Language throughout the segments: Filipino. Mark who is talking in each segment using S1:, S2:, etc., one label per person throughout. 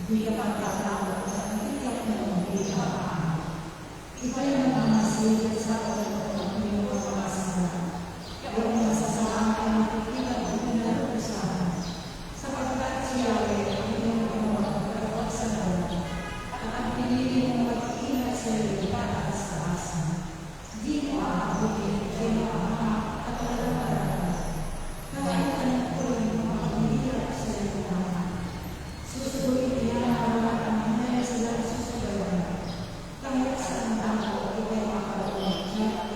S1: Di ka pagkakalaman sa Kahit saan ako, ikay makaroon.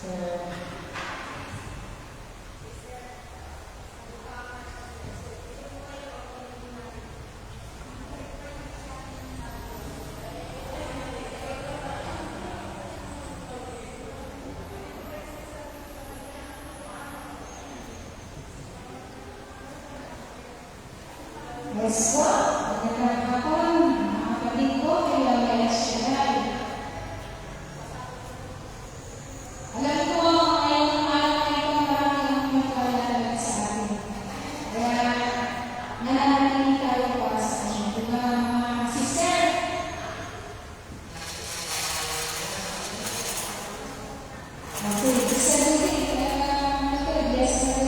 S1: Yes po, magandang hapon, mga kapatid ko, kayo ay Esyaday. Alam ko, ngayong araw na ito, marami ang magkalalag sa atin. Kaya, nananatili tayo para sa inyo. Diba, mga sister? Okay, sister Rudy, yes,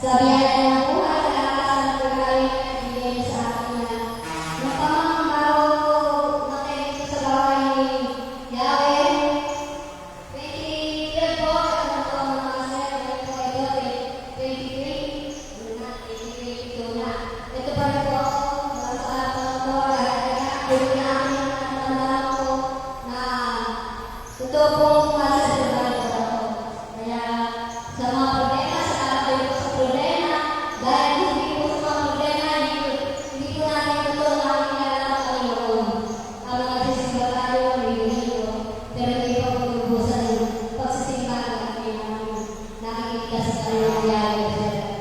S2: Sa biyaya ng buhay, salamat sa nagkakaroon na nagbigay niyo sa akin na napamangaraw na kayo dito sa bahay ni Yahweh. 2012 po, at ang mga sir, ito po ito, 2023, na, 2022 na. Ito pa rin po ako, sa pangalawa, dahil kaya na akin ang natandaan ko na totoo pong masa sa buhay ko ako. Kaya sa mga problema, sa kakabayo ko sa problema, dahil hindi po sa mga problema, hindi ko natin totoo na aking nalaman sa Panginoon. Ang mga sisimba tayo, bibigyan ko, pero hindi pa po lubusan yung pagsisimba ng aking nakikita sa Panginoon Yahweh.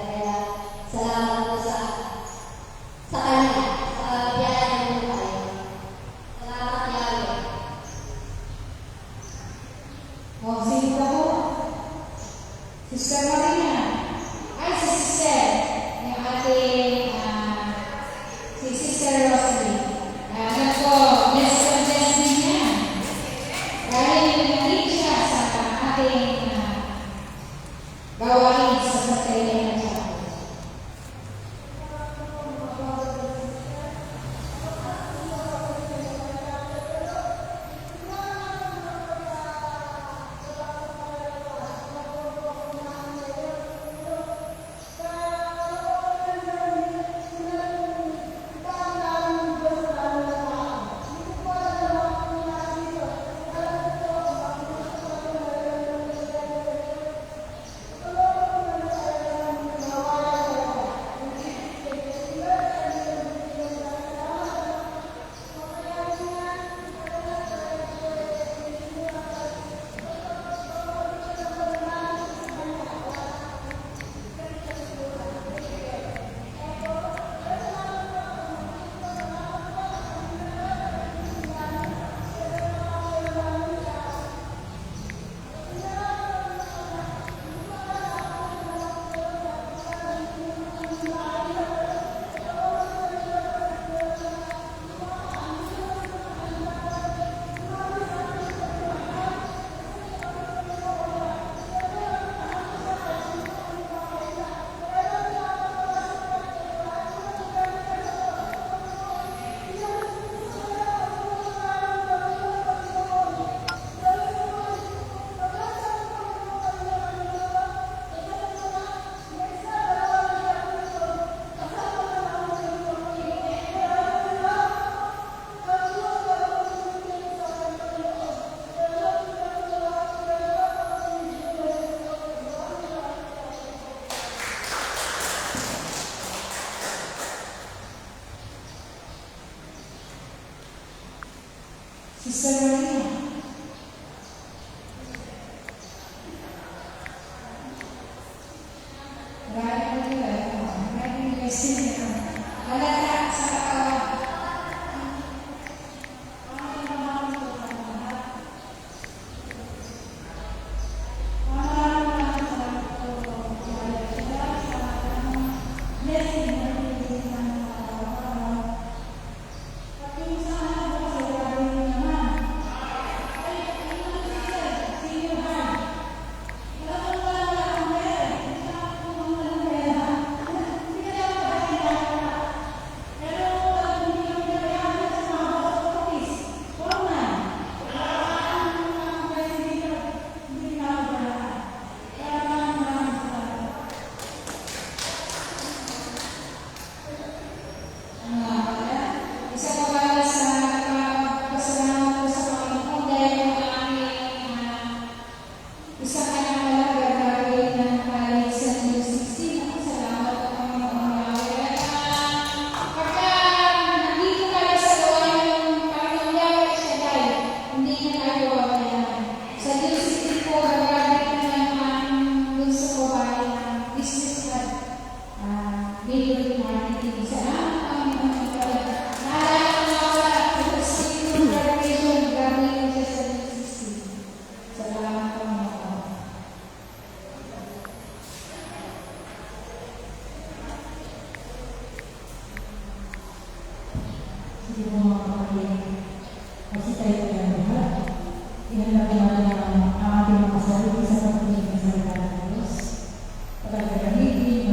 S2: Kaya salamat po sa Kanya, sa biyaya ng buhay. Salamat Yahweh.
S1: O, sino ka po? Sister Marina. Ay, si Sister. Yung ating, si Sister Rosalie. Ano po, bless din niya. Dahil naging siya sa ating gawain sa Pagkain ng Chapel. Sister Marina. Maraming blessing ito. Halata sa katawan. Hindi mo mga kapatid, kasi tayo ng lahat. Ihanap natin ang ating mga sarili sa pagpapagod ng salita ng Diyos. Pagkakagamitin,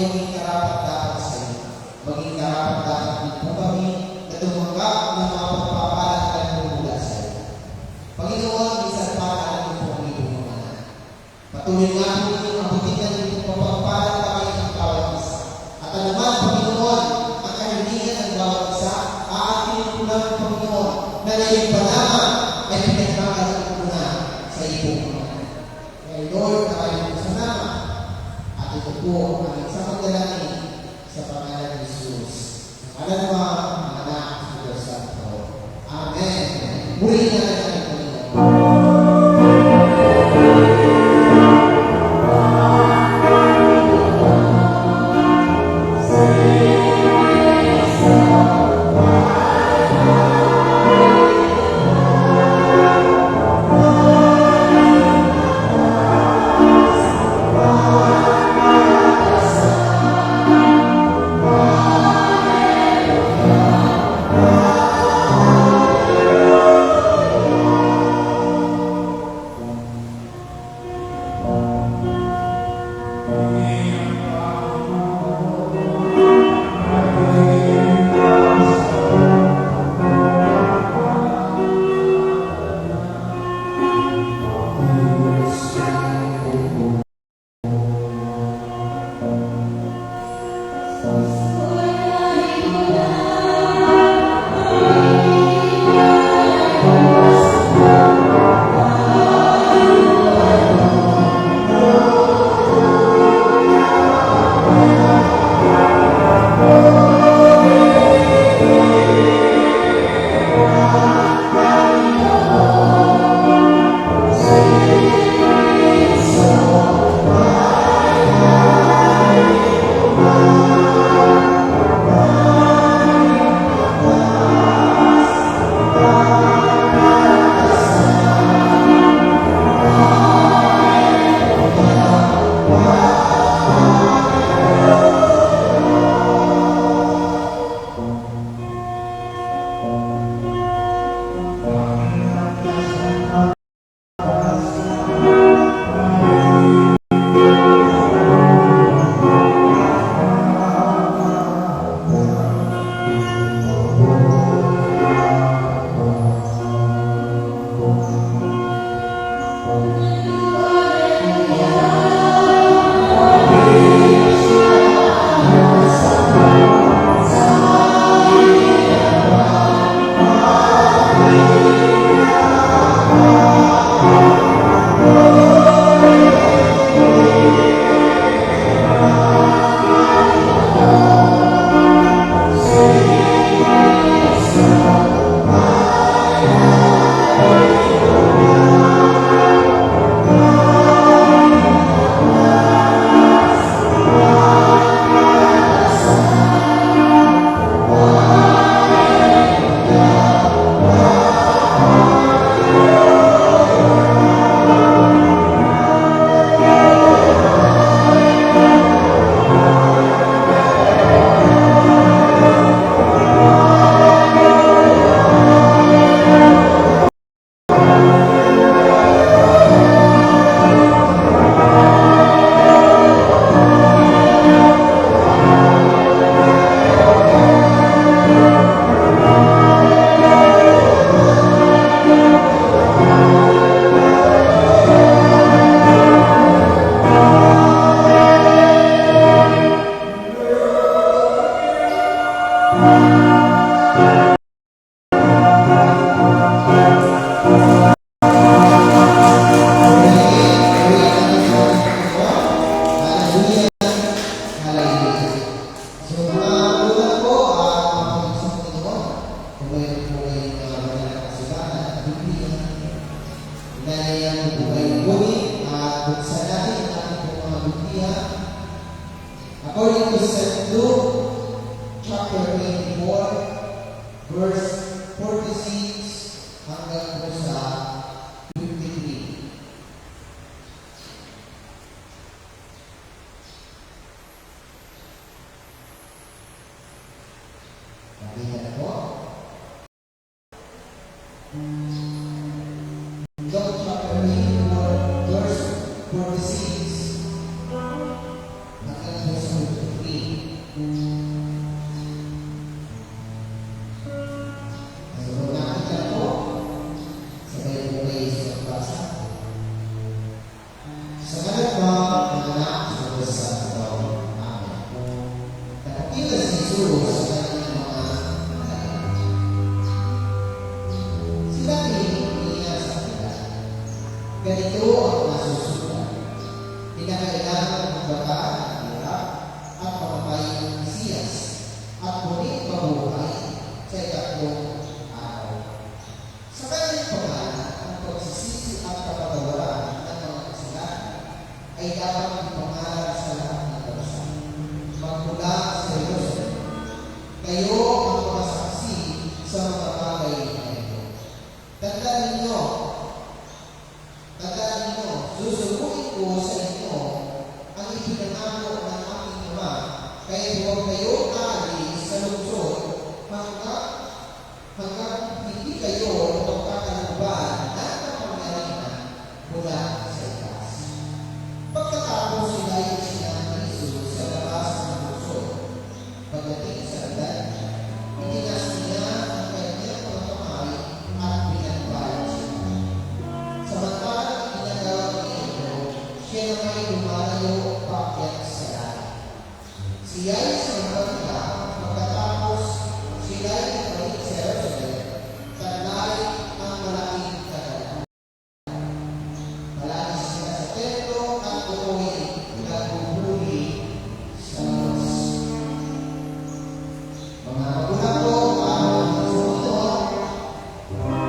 S3: maging karapat-dapat sa iyo. Maging karapat-dapat din po kami na tumanggap ng mga pagpapalat na mula sa iyo. Panginoon, minsan pa alam mo po ang iyong mga anak. Patuloy nga po inyong abutikan ng iyong pagpapalat kami ng bawat isa. At anuman, Panginoon, ang kahilingan ng bawat isa, aatinin po namin, Panginoon, na ngayon pa naman ay pinagkakaroon ko na sa iyong mga anak. Kaya Lord, na kayo po sa nama. At ito po ang isang magdalangin sa pangalan ni Jesus. Ang alam mo, ang anak sa Diyos Santo. Amen. Muli na lang ang Panginoon. According to St. Luke, chapter 24, verse 46 hanggang po sa 53. Nakita na po? Luke chapter 24, verse 46 hanggang po sa 53. Ganito ang nasusunod. Kinakailangan ng bataan ng hirap at mamatay ng Mesiyas at muling mabuhay sa ikatlong araw. Sa kanyang pangalan, ang pagsisisi at kapatawaran ng mga kasalanan ay dapat ipangaral sa lahat ng bansa. Magmula sa Jerusalem, kayo ang mga saksi sa mga bagay na ito. Tandaan ninyo, susubukin ko sa inyo ang ipinangako ng aking Ama, kaya huwag kayo aalis sa lungsod hanggang hindi kayo magkakaluban ng kapangyarihan mula sa itaas. Pagkatapos sila ay sinabi ni Jesus sa labas ng lungsod. Pagdating sa ulan, itinas niya ang kanyang mga kamay at pinagbayad siya. Samantalang ginagawa niya ito, siya naman lumalayo paakyat sa langit. Siya ay sumunod nila, pagkatapos sila ay nabalik sa Jerusalem, taglay ang malaking kagalakan. Malapit sila sa templo at tuloy nagpupuri sa Diyos. Mga magulang ko, ang sumunod,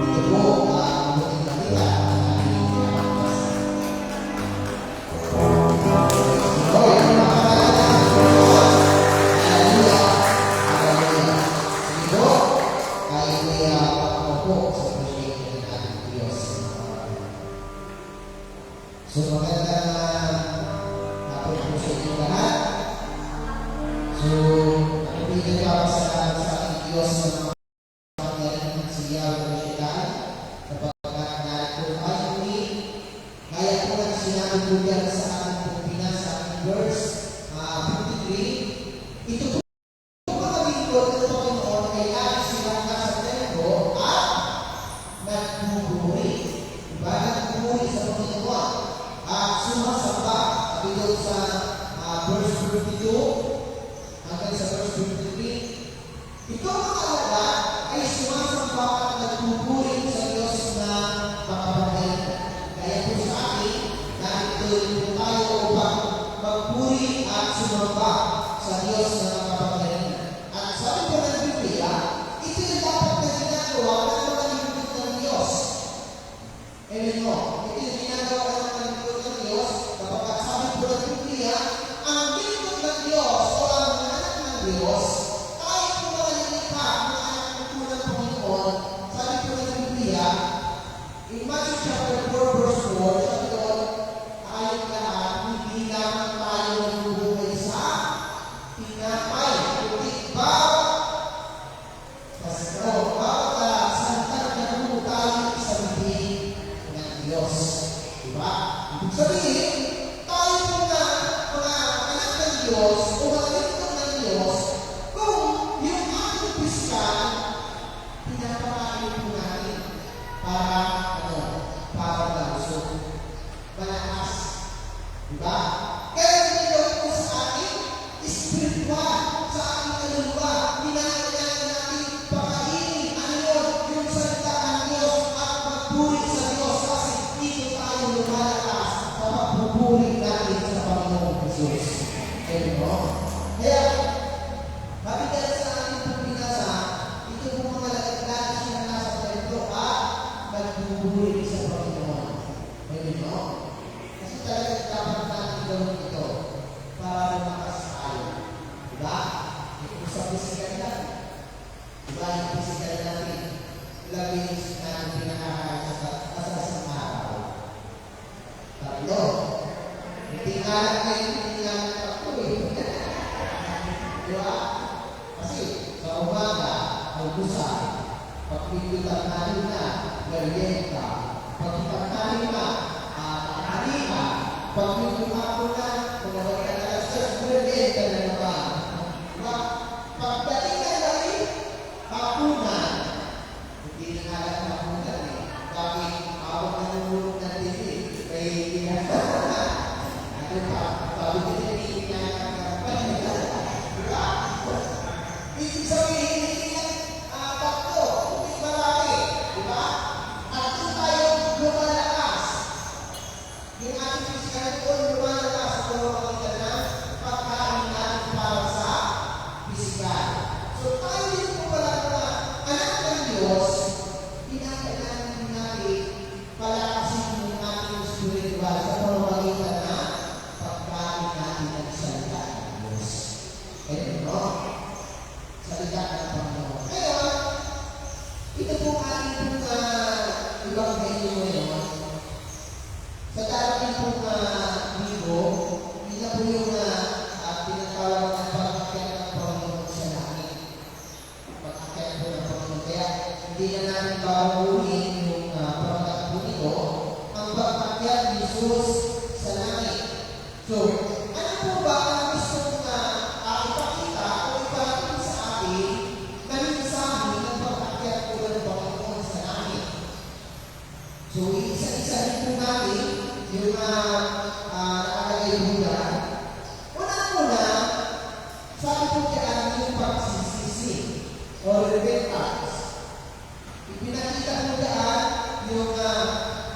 S3: ito po ang buting balita ng ating pinapabasa. Hoy, mga kapatid, haleluya, haleluya. Sige po, tayo ay pagpapo sa proyekto ng ating Diyos. So, magandang hapon po sa inyo lahat. So, ako pinagpapasalamat sa ating Diyos na mga pangyarihan sa Yahweh na siya sapagkat narito tayo muli. Gaya po ng sinabi po yan sa ating pagpinas sa ating verse 53. Ito po mga lingkod ng Panginoon ay lagi silang nasa templo at nagpupuri. Diba? Nagpupuri sa Panginoon at sumasamba. Sabi doon sa verse 52 hanggang sa verse 53. Ito mga alaga ay sumasamba at nagpupuri sa Diyos na makapangyarihan. Kaya po sa akin, narito po tayo upang magpuri at sumamba sa Diyos na makapangyarihan. At sabi po ng Biblia, ito yung dapat na ginagawa ng mga lingkod ng Diyos. Amen mo, ito yung ginagawa ng mga lingkod ng Diyos kapag sabi po ng Biblia, ang lingkod ng Diyos o ang mga anak ng Diyos, tayo po mga lilikha, mga anak po ng Panginoon, sabi po ng Biblia, in Matthew chapter 4 verse 4, sabi doon, tayong lahat, hindi lamang tayo nabubuhay sa tinapay, kundi bawat santang na po tayo sa bibig ng Diyos. Diba? Ibig sabihin, tayo po na mga anak ng Diyos o mga lingkod ng Diyos, kung yung ating piskal, pinapakain po natin para malusog, malakas. Diba? Kaya ginagawa po sa atin, spiritual, sa ating kaluluwa, ginagawa natin pakainin, yung salita ng Diyos at magpuri sa Diyos kasi dito tayo lumalakas sa pagpupuri natin sa Panginoong Jesus. Kaya mo? Kaya, mabigat sa ating pagpinasa, ito po mga lagi siya nasa templo at nagpupuri sa Panginoon. Kaya mo? Kasi talaga dapat natin gawin ito para lumakas tayo. Diba? Ito sa pisikal natin. Diba yung pisikal natin? Ilagay natin pinakakain sa isang araw. Tatlo. Hindi nga lang ngayon, hindi nga lang tatlo eh. Diba? Kasi sa umaga, almusal. Pagpilitan natin na, merienda. Pagkitanghali na, tanghalian. Pagpilitan ko na, kung nabalikan na lang sa merienda na naman. Diba? Pagdating na rin, hapunan. Hindi na nga lang hapunan eh. Bakit awag na nulog ng TV? May ginagawa na. Ano pa? Sabi ko din, hindi na diba? Ibig sabihin, hindi na tatlo, hindi marami. Diba? At doon tayo lumalakas. Jesus sa langit. So, ano po ba ang gusto ipakita o iparating sa atin na mensahe ng pag-akyat po ng Panginoon sa langit? So, isa-isa rin po natin yung nakalagay po yan. Una-una, sabi po diyan yung pagsisisi o repentance. Ipinakita po diyan yung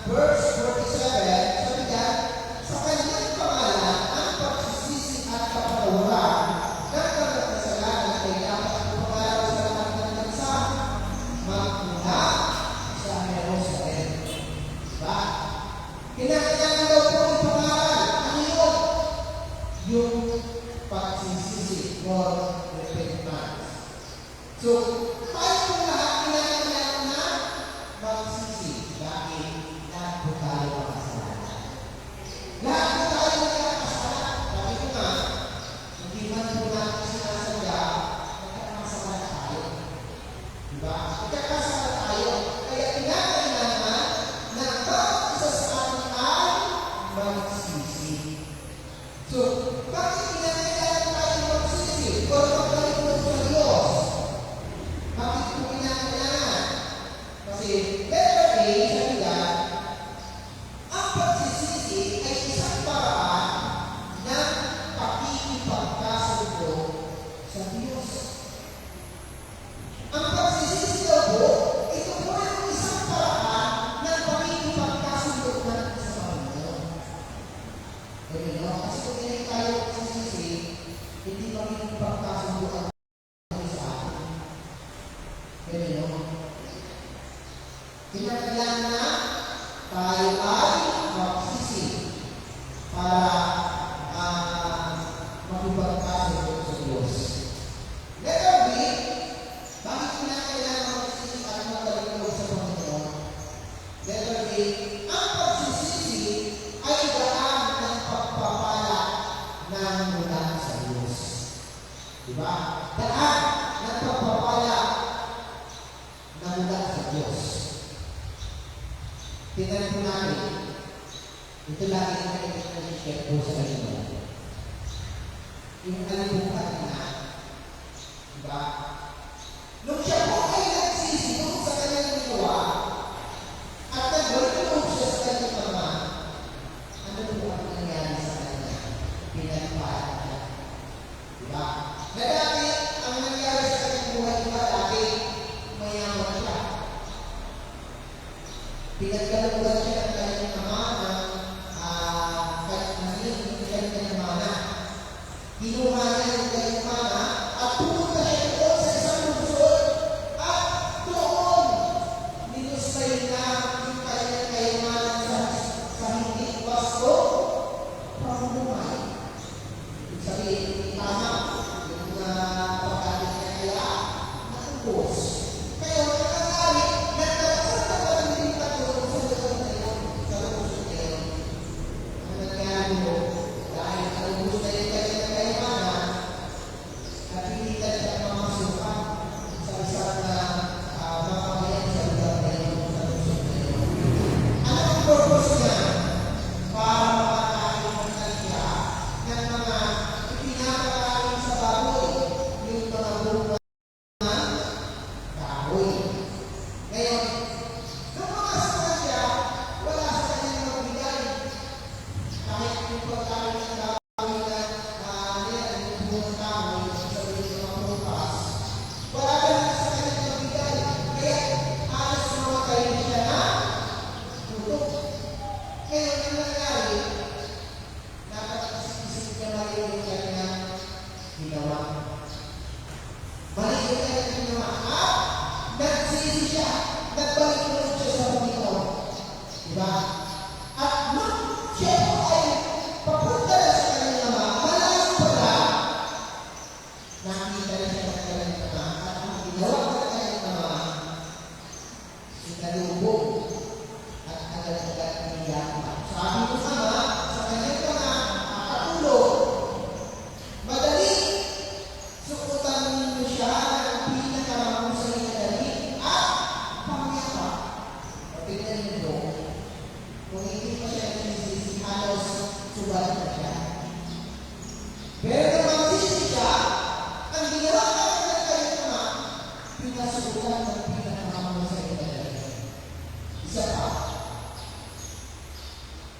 S3: verse 47, sabi diyan, sa kanyang pangalan ang pagsisisi at kapatawaran ng mga kasalanan ay dapat pumaraw sa lahat ng bansa magmula sa Jerusalem. Diba? Kinakailangan daw po ipangaral. Ano yun? Yung pagsisisi or repentance. So, tayo po lahat kinakailangan na magsisi dahil lahat po tayo makasalanan. Lahat po tayo makasalanan. Sabi ko nga, hindi man po natin sinasadya, magkakasala tayo. Diba? Magkakasala tayo. Kaya kinakailangan na bawat isa sa atin ay magsisi. So, bakit kinakailangan tayo magsisi? O maglingkod sa Diyos? Bakit po kinakailangan? Kasi, letter A, sabi yan, ang pagsisisi ay isang paraan ng pakikipagkasundo sa Diyos. Ang pagsisisi daw po, ito po ay isang paraan ng pakikipagkasundo natin sa Panginoon. Kasi kung hindi tayo pagsisisi, hindi pakikipagkasundo ang sa atin. Pero kinakailangan na tayo ay magsisi para makipagkasundo sa Diyos. Letter B, bakit kinakailangan magsisi at maglingkod sa Panginoon? Letter B, ang pagsisisi ay daan ng pagpapala ng mula sa Diyos. Diba? Daan ng pagpapala na mula sa Diyos. Tingnan po natin. Ito lagi ang nag-share po sa inyo. Yung kalibutan na. Diba? Nung siya po ay nagsisi doon sa kanyang ginawa at nag-loob siya sa kanyang ama, ano po ang nangyari sa kanya? Pinagpahan siya. Diba? Na dati, ang nangyari sa kanyang buhay diba dati, mayaman siya. Pinagkalugan siya ng kanyang ama ng kanyang mana. Kinuha niya yung kanyang mana at pumunta siya doon sa isang lungsod at doon ninustay na yung kanyang kayamanan sa hindi wasto pamumuhay. Ibig sabihin, tama yung pagkalit niya kaya natubos. Kaya nangyari, nagdasal na pag-ibig doon sa lungsod na yun. Ang nangyari mo, dahil natubos na yung kanyang kayamanan, at hindi ka siya mamasukan sa isang mamamayang sa lugar na yun, sa lungsod na yun. Ano ang purpose niya? Para makakain mo na siya ng mga ipinapakain sa baboy, yung mga bunga ng kahoy. Ngayon, nung makasama siya, wala sa kanyang magbigay. Kahit yung pagkain ng kahoy na yung bunga ng kahoy, sa mga prutas, wala ka na sa kanyang magbigay. Kaya, alas mamatay siya na tutok. Ngayon, ang nangyari, nakakasisip niya mali yung kanyang ginawa. Mali yung kanyang ginawa. At nagsisi siya. Nagbalik siya sa Panginoon. Diba? At nung siya po ay papunta na sa kanyang ama, malayo pala, nakita na siya ng kanyang ama. At ang ginawa ng kanyang ama, sinalubog at agad-agad niya. Sabi ko sama, sa kanyang ama, katulog. Madali, sukutan ninyo siya ng pinakaramang na damit at pangyapak. Tingnan ninyo, kung hindi pa siya nagsisisi halos sugat na siya. Pero nung magsisi siya, ang ginawa namin ng kanyang ama, pinasukan ng pinakamamo sa ilalagay. Isa pa,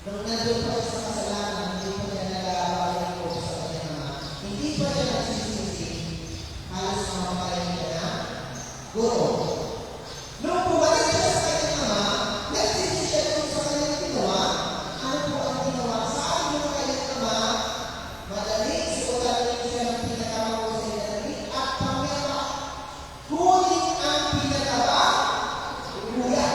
S3: nung nandun pa siya sa kasalanan, hindi pa niya nag-aawalan ko sa kanyang ama, hindi pa niya nagsisisi, halos mamamayan niya na, guro. Nung bumalik siya sa kanyang ama, nagsisi siya kung sa kanyang ginawa. Ano po ang ginawa? Saan yung kanyang ama? Madali, suotan siya ng pinakamamo sa ilalagay at pangyawa. Kunin ang pinakaba, kuya,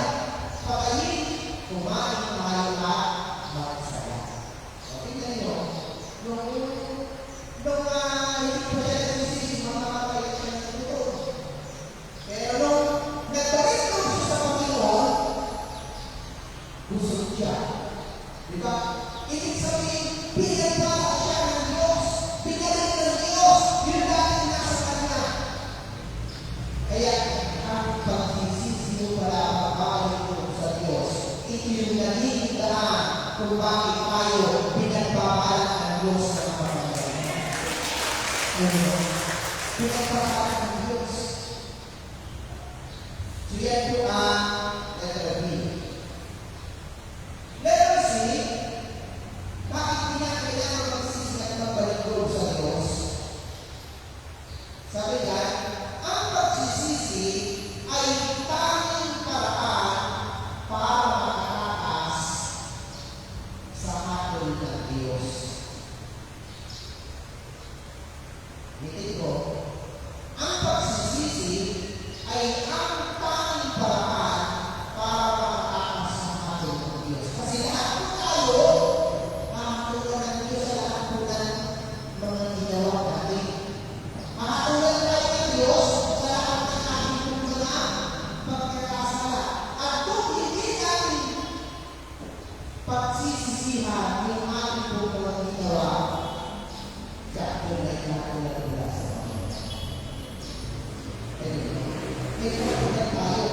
S3: pakain, kumain tayo at magsaya. So, tingnan nyo, nung hindi pa siya nagsisisi, makakapayat siya ng ito. Pero nung nagbalik ko siya sa Panginoon, busog siya. Diba? Ibig sabihin, pinagpala siya ng Diyos. Pinagaling ng Diyos. Yung dati nasa kanya. Kaya, ang pagsisisi mo pala makakalik ko sa Diyos. Ito yung naging daan kung bakit tayo pinagpapala ng Diyos sa kapatid. Pinagpapala ng Diyos. So yan po ang letter B. Letter C, bakit kailangan magsisi at magbalik loob sa Diyos? Sabi niya, ang pagsisisi ay tanging paraan para makatakas sa hatol ng Diyos. Itin ko, ang pagsisisi ay ang tanging paraan para makatakas sa hatol ng Diyos. Kasi lahat po tayo, makatulan ng Diyos sa lahat po ng mga ginawa natin. Makatulan tayo ng Diyos sa lahat ng ating mga pagkakasala. At kung hindi natin pagsisisihan yung ating po mga ginawa, katulad na mula sa Panginoon. May pagkakulan tayo,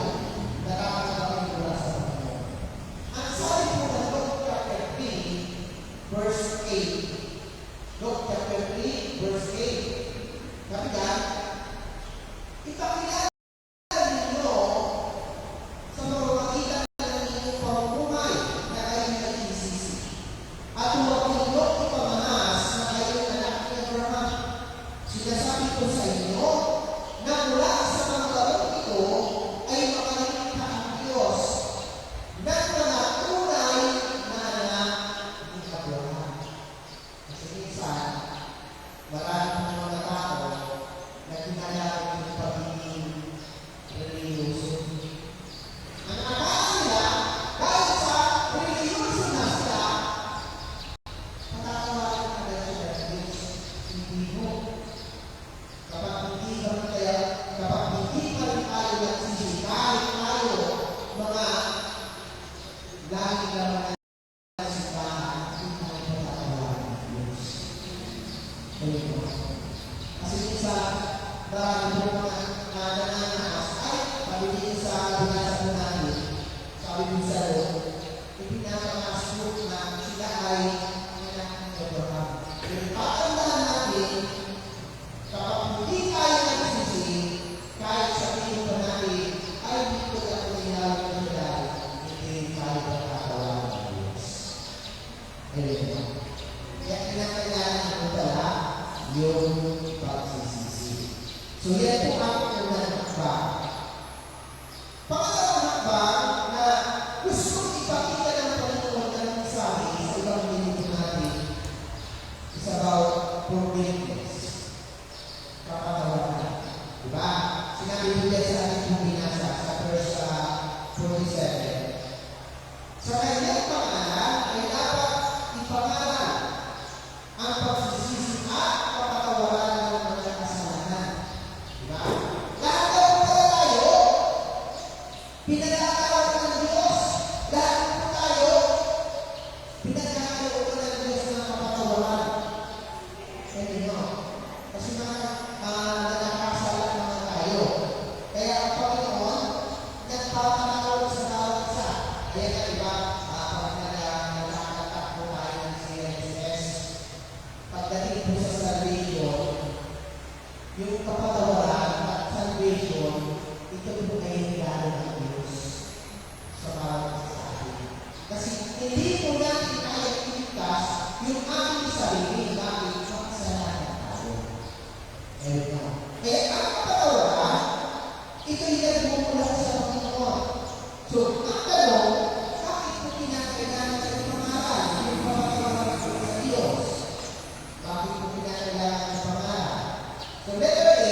S3: nakakagawa mula sa Panginoon. Ang sabi po ng Luke chapter 3, verse 8. Luke chapter 3, verse 8. Sabi ka, ipakilala ninyo sa pamamagitan ng inyong pamumuhay na kayo nagsisisi. At huwag ninyo ipamanas na kayo anak ni Abraham. Sinasabi ko sa inyo na mula sa mga larong ito ay makalimita ang Diyos ng mga tunay na anak ni Abraham. Kasi minsan, maraming mga tao na ginagawa ng pagiging religyoso. Ang akala nila, dahil sa religyoso na sila, patatawarin na sila ng Diyos. Hindi mo. Kapag hindi pa rin tayo nagsisi, kahit tayo mga lagi naman na simbahan, hindi tayo patatawarin ng Diyos. Ayun. Kasi minsan, marami po mga nananaas, ay, pabigyan sa binasa po natin, sabi mo sa Lord, ipinapangas po na sila ay anak ng Abraham. Pero patandaan natin, kapag hindi tayo nagsisi, kahit sabihin pa natin, ay dito ako nilalagay ng dahil, hindi tayo patatawarin ng Diyos. Ayun. Kaya kinakailangan ko pala yung pagsisisi. So yan po ang unang hakbang. Pangalawang hakbang na gusto ipakita ng Panginoon ng mensahe sa ibang minuto natin is about forgiveness. Kapatawaran. Diba? Sinabi nila sa ating binasa sa verse 47. Sa kanyang pangalan ay dapat ipangalan ang pagsisisi at kapatawaran ng mga kasalanan. Diba? Lahat daw po tayo, pinag-aarawan ng Diyos. Lahat po tayo, pinag-aarawan ng Diyos ng kapatawaran. Kaya nyo, kasi mga nagkakasala naman tayo. Kaya ang Panginoon, nagpapatawag sa tawag isa. Kaya nga, diba, pag nagkakatak po tayo yung kapatawaran at salvation, ito po ay regalo ng Diyos sa bawat isa sa atin. Kasi hindi po natin kaya iligtas yung ating sarili dahil sa kasalanan tayo. Ayun na. Kaya ang kapatawaran, ito'y nagmumula sa Panginoon. So, ang tanong, bakit po kinakailangan sa pangaral? Yung kapatawaran po sa Diyos. Bakit po kinakailangan sa pangaral? So, letter A,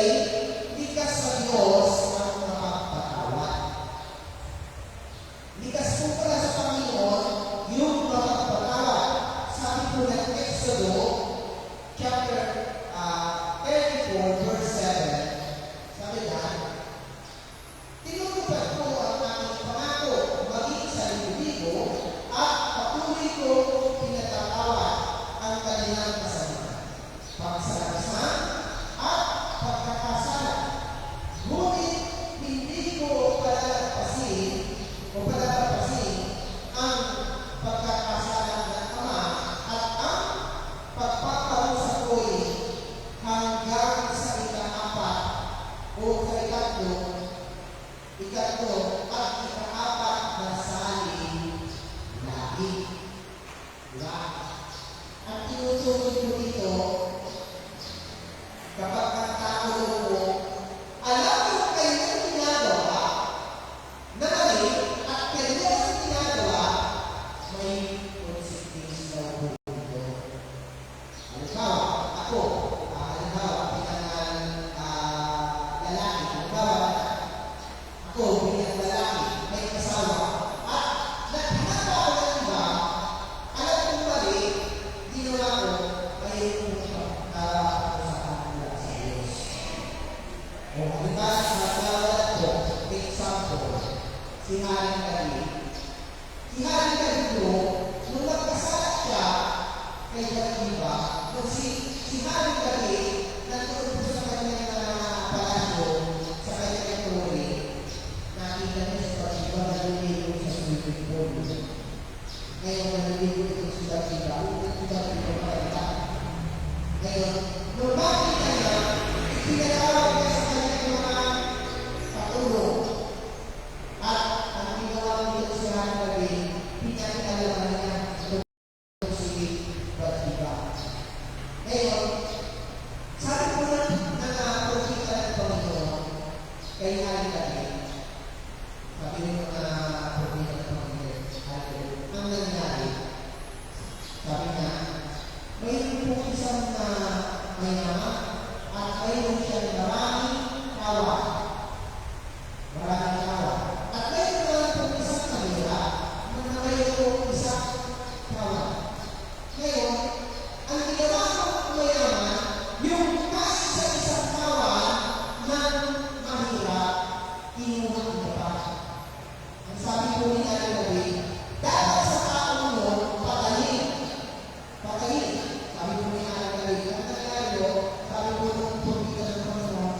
S3: likas sa Diyos ang makapatawad. Likas po pala sa Panginoon yung makapatawad. Sabi po ng Exodo, chapter 34, verse 7, sabi na, tinutupad ko ang aking pangako maging sa libo at patuloy ko pinatatawad ang kanilang kasalanan, pagsalasan at pagkakasala. Ngunit hindi ko palalampasin ang pagkakasala ng Ama at ang pagpaparusa ko'y hanggang sa ika-4 o sa ikatlo at ika-4 na saling lahi. Diba? Ang tinutukoy ko dito, kapag ang tao mo, alam mo kanyang ginagawa na mali at kanyang ginagawa, may consequence daw po ito. Halimbawa, ako, bilang lalaki, may kasawa, at ginagawa ng iba, alam kong mali, ginawa ko, may pagkakasahan mula sa Diyos. O halimbawa, nagkawalan ko, example, si Haring David. Si Haring David ko, nung nagkasala siya kay Bathsheba, kung si Haring David, nandun po sa kanyang palasyo, sa kanyang tuloy, nakita niya sa Bathsheba na lumiligo sa swimming pool. Ngayon, naliligo ito si Bathsheba, si Bathsheba malita. Ngayon, nung makita niya, itinatawag niya sa kanyang mga katulong. At ang ginawa nito si Haring David, pinakilalaman niya ito si Bathsheba. Ngayon, sabi ko na propita ng Panginoon kay Haring David, sabi ng mga propita ng Panginoon, ang nangyari, sabi niya, mayroon po isang mayaman at mayroon siyang maraming kawan. Maraming kawan. At mayroon naman po isang kanila na mayroon po isang kawan. Ngayon, ang ginawa ng mayaman, yung isa-isang kawan ng mahirap, inuha niya pa. Ang sabi po ni Haring David, dapat sa taong mo, patayin. Patayin. Sabi po ni Haring David, ang nangyari mo, sabi po ng propita ng Panginoon,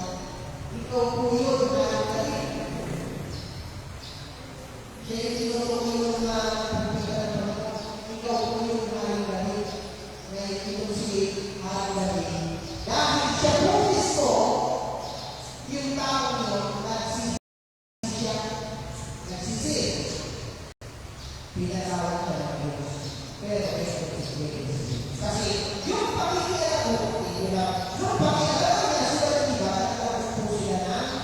S3: ikaw po yun, Haring David. Siya yung tinutukoy yung propita ng Panginoon, ikaw po yun, Haring David. Ngayon, ito si Haring David. Dahil siya po mismo, yung taong yun, nagsisi. Pinatawag siya ng Diyos. Pero ito kasi yung pakikialam niya sa iba, nagkaroon po sila ng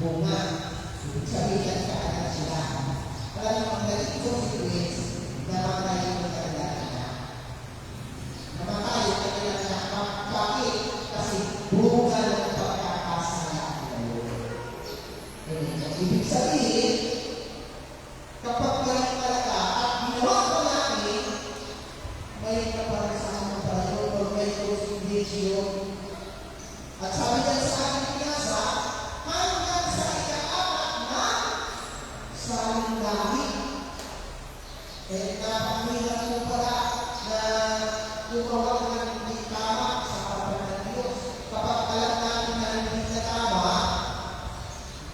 S3: bunga. Ibig sabihin kaanak sila. Alam mo, ang galing consequence, namatay yung kanilang anak. Namatay yung kanilang anak. Bakit? Kasi bunga ng pagkakasala nila. Ibig sabihin, kapag galing talaga at ginawa ko natin, may kaparasahan ng Panginoon o may consolidation. At sabi niya sa aking pinasa, hanggang sa ika-4 na saling lahi. Napakahirap mo pala na gumawa ng hindi tama sa harapan ng Diyos. Kapag alam natin na hindi na tama,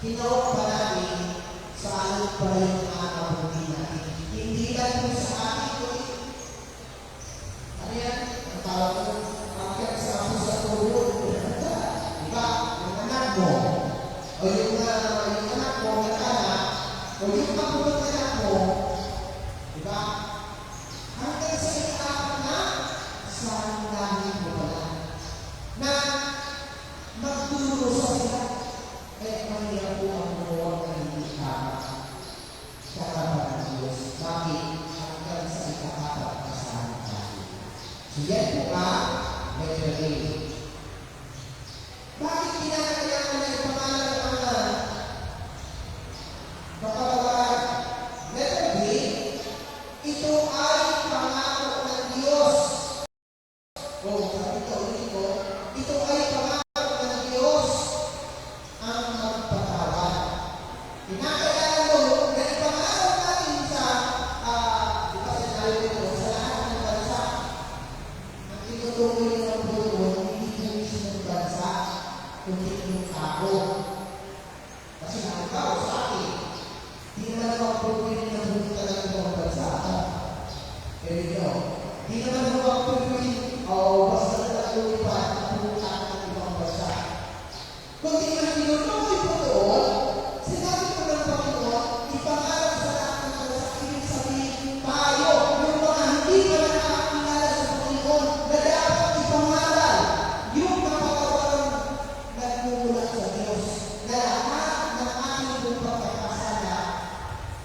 S3: ginawa pa natin sa alam pa yung nakakabuti natin. Hindi lang po sa atin ko ano yan? Ang tawag ko, hanggang sa puso tulog. Diba? So yan po ang letter A. Bakit kinakailangan na ipangalan ang mga kapatawaran? Letter B, ito ay pangako ng Diyos. O, sabi ko ulit ko, ito ay pangako ng Diyos ang magpatawad. Kinakailangan mo na ipangako natin sa, di ba sinabi ko, sa lahat ng bansa. Ang itutuloy ng Panginoon, hindi yung isang bansa, kundi yung tao. Kasi nakakaw sa akin, di naman ako pupili ng buta ng ibang bansa. There you go. Di naman ako pupili, basta na nag-ulipan ang buta ng ibang bansa. Kundi ang tinutuloy po doon, sinabi ko ng Panginoon, ipangarap sa lahat ng bansa, ibig sabihin tayo, yung mga hindi pa nakakilala sa Panginoon, na dapat ipangaral yung kapatawaran nagmumula sa Diyos. Na lahat ng ating buong pagkakasala,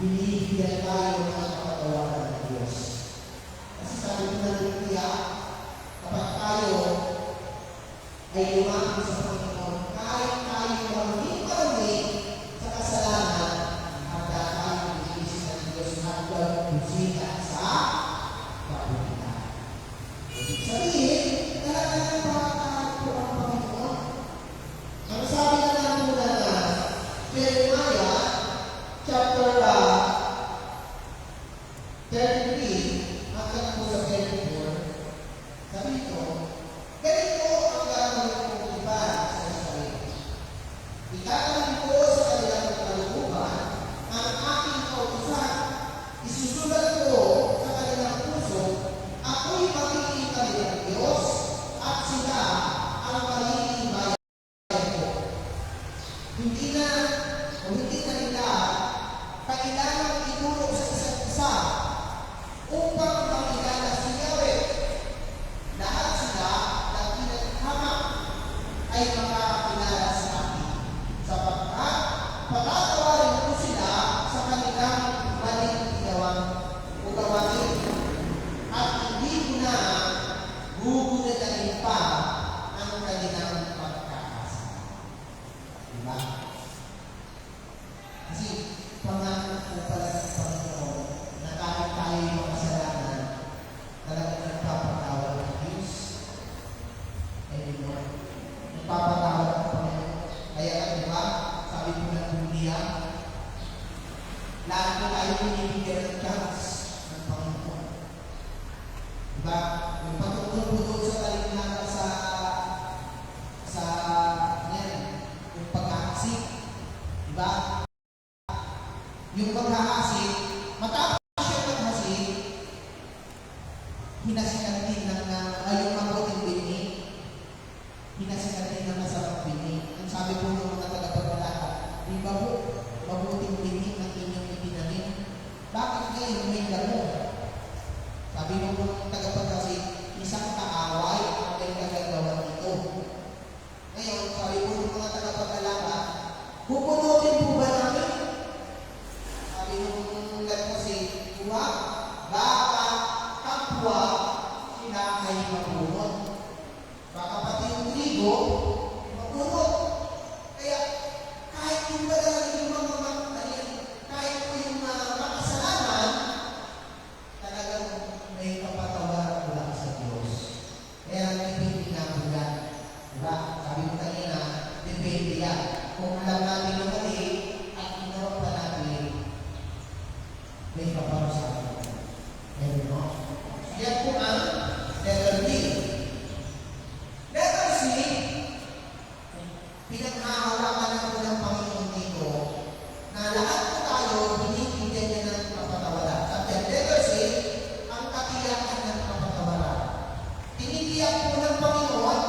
S3: binibigyan tayo ng kapatawaran ng Diyos. Kasi sabi ko ng Biblia, kapag tayo ay lumapit sa Panginoon, kahit tayo marami sa kasalanan, handa tayo iisip ng Diyos at gagawin sa kabulitan. Ibig sabihin, talagang makakaharap po ang Panginoon. Ang sabi na lang muna na Jeremiah chapter 33 hanggang po sa 34, sabi ito, ganito ang gagawin kong iba sa Israel. Itatawid ko sa kanilang kalooban ang aking kautusan. Isusulat ko sa kanilang puso, ako'y magiging kanilang Diyos at sila ang magiging bayan ko. Hindi na nila kailangang itulog sa isa't isa upang makilala si Yahweh. Lahat sila na pinaghamak ay makakakilala sa akin, sapagkat patatawarin ko sila sa kanilang maling gawain at hindi ko na guguladahin pa ang kanilang pagkakasala. Diba? Kasi pangako po pala ng Panginoon na kahit tayo yung kasalanan, talagang nagpapatawad ng Diyos. Amen. Nagpapatawad ng Panginoon. Kaya diba, sabi po ng Biblia, lahat po tayo binibigyan ng chance ng Panginoon. Diba? Yung patungkol po doon sa talinhaga sa yung pag-aasik. Diba? Yung pag-aasik, matapos siya maghasik, hinasikan din yung mabuting bini, hinasikan din ng masarap bini. Ang sabi po ng mga tagapagbalata, di ba po, mabuting bini ang inyong itinanim? Bakit ngayon may damo? Sabi mo po ng tagapagkasik, isang kaaway ang may nagagawa nito. Ngayon, sabi po ng mga tagapagbalata, pupunutin po ba namin? Sabi nung kasi, huwag, baka kapwa sila ay mapunot. Baka pati yung trigo, mapunot. Kaya, kahit yung yung mga kahit yung makasalanan, talagang may kapatawaran mula sa Diyos. Kaya, depende na po yan. Diba? Sabi mo kanina, depende yan. Kung alam natin yung mali, at ginawa pa natin, may kaparusahan. Ayan mo? Yan po ang letter D. Letter C, pinaghahawakan na po ng Panginoon dito na lahat po tayo binibigyan niya ng kapatawaran. Sabi yan, letter C, ang katiyakan ng kapatawaran. Tinitiyak po ng Panginoon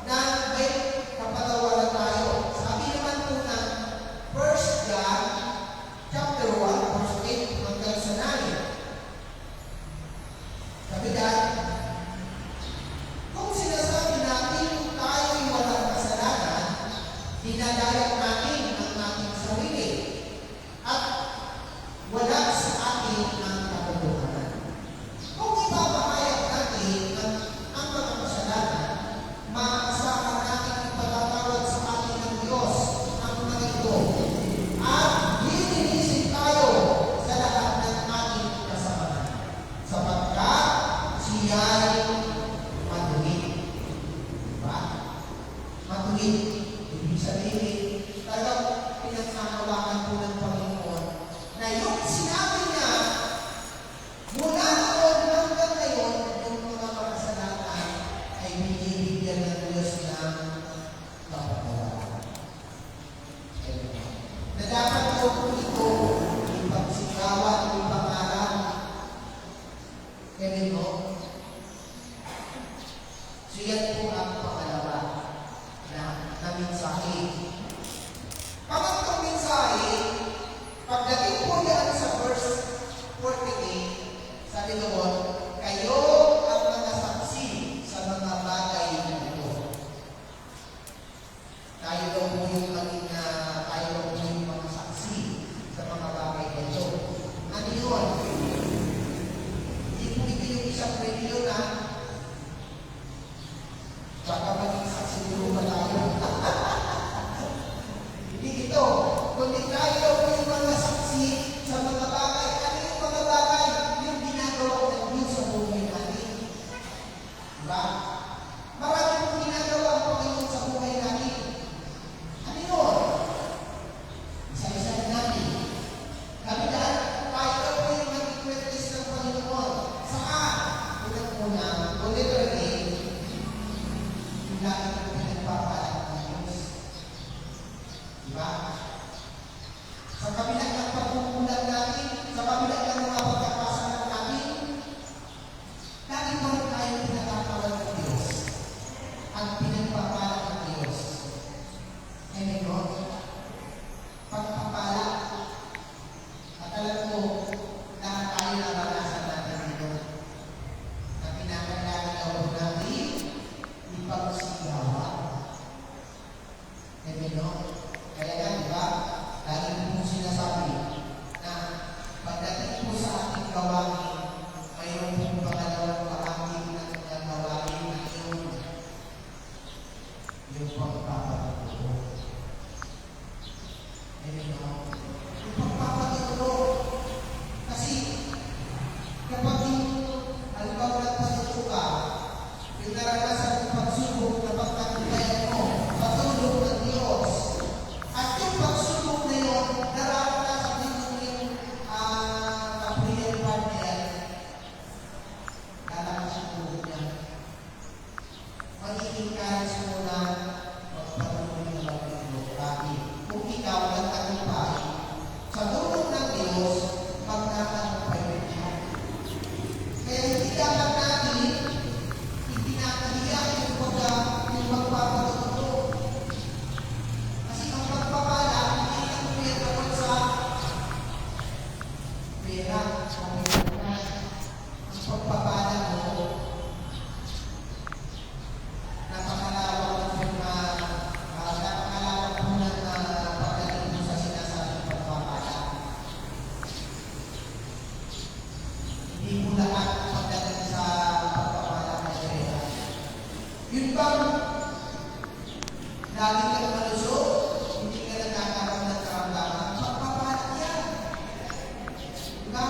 S3: na may kapatawaran tayo. Sabi naman po ng 1 John chapter 1 verse 8 hanggang sa 9. Sabi dyan, lagi ka malusog, hindi ka nagkakaroon ng karamdaman, pagpapalat yan. Diba?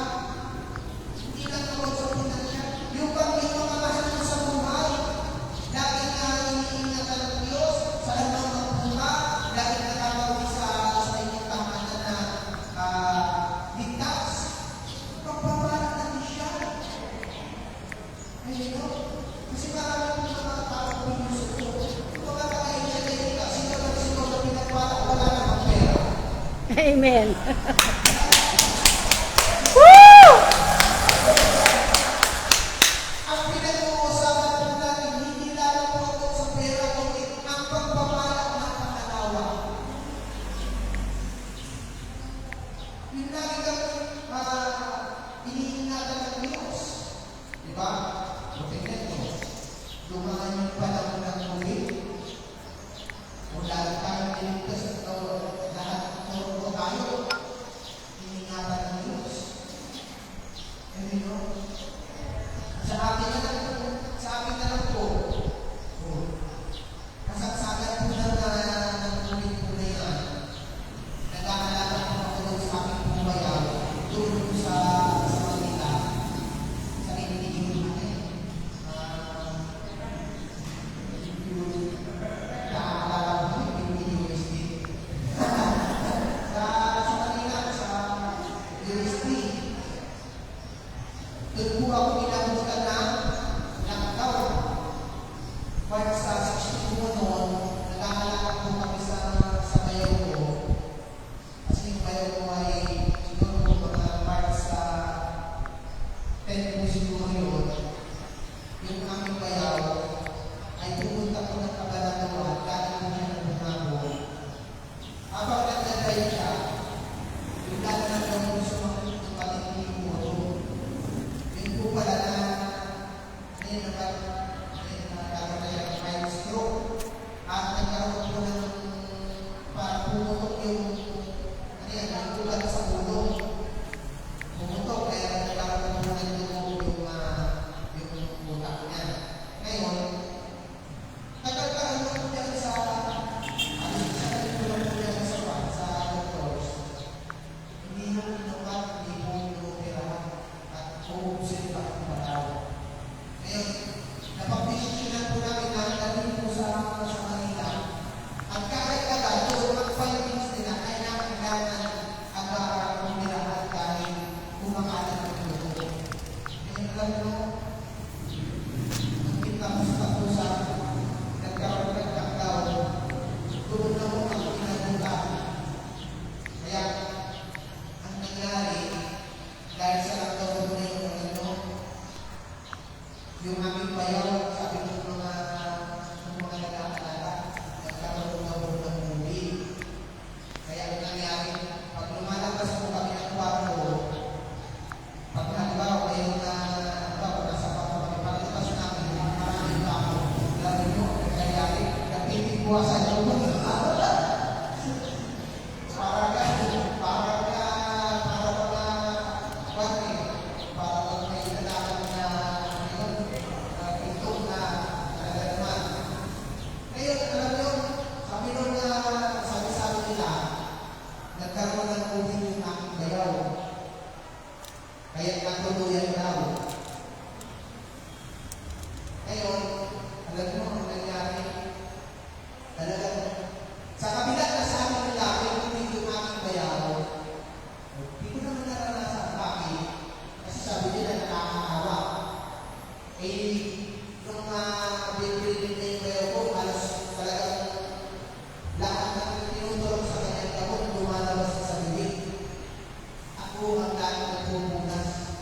S3: Hindi lang naman sa pinagyan. Yung mga mahal mo sa buhay, lagi nga iniingatan ng Diyos sa anong magpunga, lagi nakakawin sa inyong tahanan na ligtas. Pagpapalat natin siya. Ayun, no? Kasi maraming mga tao pinuso ko. Kung mga kain siya din, kasi siguro na pinagpala, wala namang pera.
S4: Amen.
S3: Ang pinag-uusapan po natin, hindi lamang po ito sa pera, kundi ang pagpapala ng pangalawa. Yung lagi kang iniingatan ng Diyos. Diba? Tingnan mo, dumaan yung panahon ng COVID. Kung lagi tayong niligtas at lahat ng tayo, iningatan ng Diyos. And you know, sa akin na lang po, kasagsagan po ng COVID po na yan, nag-aalala po ako doon sa aking pumayaw, doon po sa Manila, sa kinitigil natin. Nakakala ko yung USD. Sa Manila, sa USD, doon po ako inabutan ng lockdown. Part sa 60 po noon, nag-aalala po kami sa bayaw ko. Kasi yung bayaw ko ay siguro po mga part sa 10 po siguro yun. Yung aming bayaw ay pumunta po ng kabanatuan kahit po siya ng bungabo. Habang nagdadaya siya, yung lalo na daw po sumakit ng paligid po. Yun po pala na ngayon nagkaroon na siya ng mild stroke at nagkaroon po ng parang pumutok yung ugat sa ulo. Pumutok kaya nagkaroon po ng yung utak niya. Ngayon, nagkakaroon po niya sa doctors. Hindi mo inukat, hindi mo inoperahan at uubusin pa ang pataw. Ngayon, napag-desisyonan po namin na dalhin po sa Manila at kahit agad doon ang findings nila ay nakakailangan ang pumirahan dahil kumakalat ng dugo. Ngayon alam mo, ang pinamusta po sa nagkaroon ng lockdown, doon na mo ang pinabuka. Kaya, ang nangyari, dahil sa lockdown mo na yung aming bayaw, sabi ng mga nag-aalala, nagkaroon na po ng movie. Kaya ang nangyari, pag lumalabas po kami ng kwarto, pag halimbawa ngayon na nasa kwarto kami, paglabas namin, maraming tao, lalo nyo, ang nangyari, nagpipigwasan yung mga nagkaroon ng COVID yung aking bayaw. Kaya natuluyan daw. Ngayon, alam mo ang nangyari. Talagang, sa kabila na sa akin nila, may COVID yung aking bayaw. Hindi ko naman naranasan bakit. Kasi sabi nila nakakaawa. Nung binibili na yung bayaw ko, halos talagang lahat ng tinutulong sa kanyang gamot lumalabas sa bibig. Ako ang dahil nagpupunas.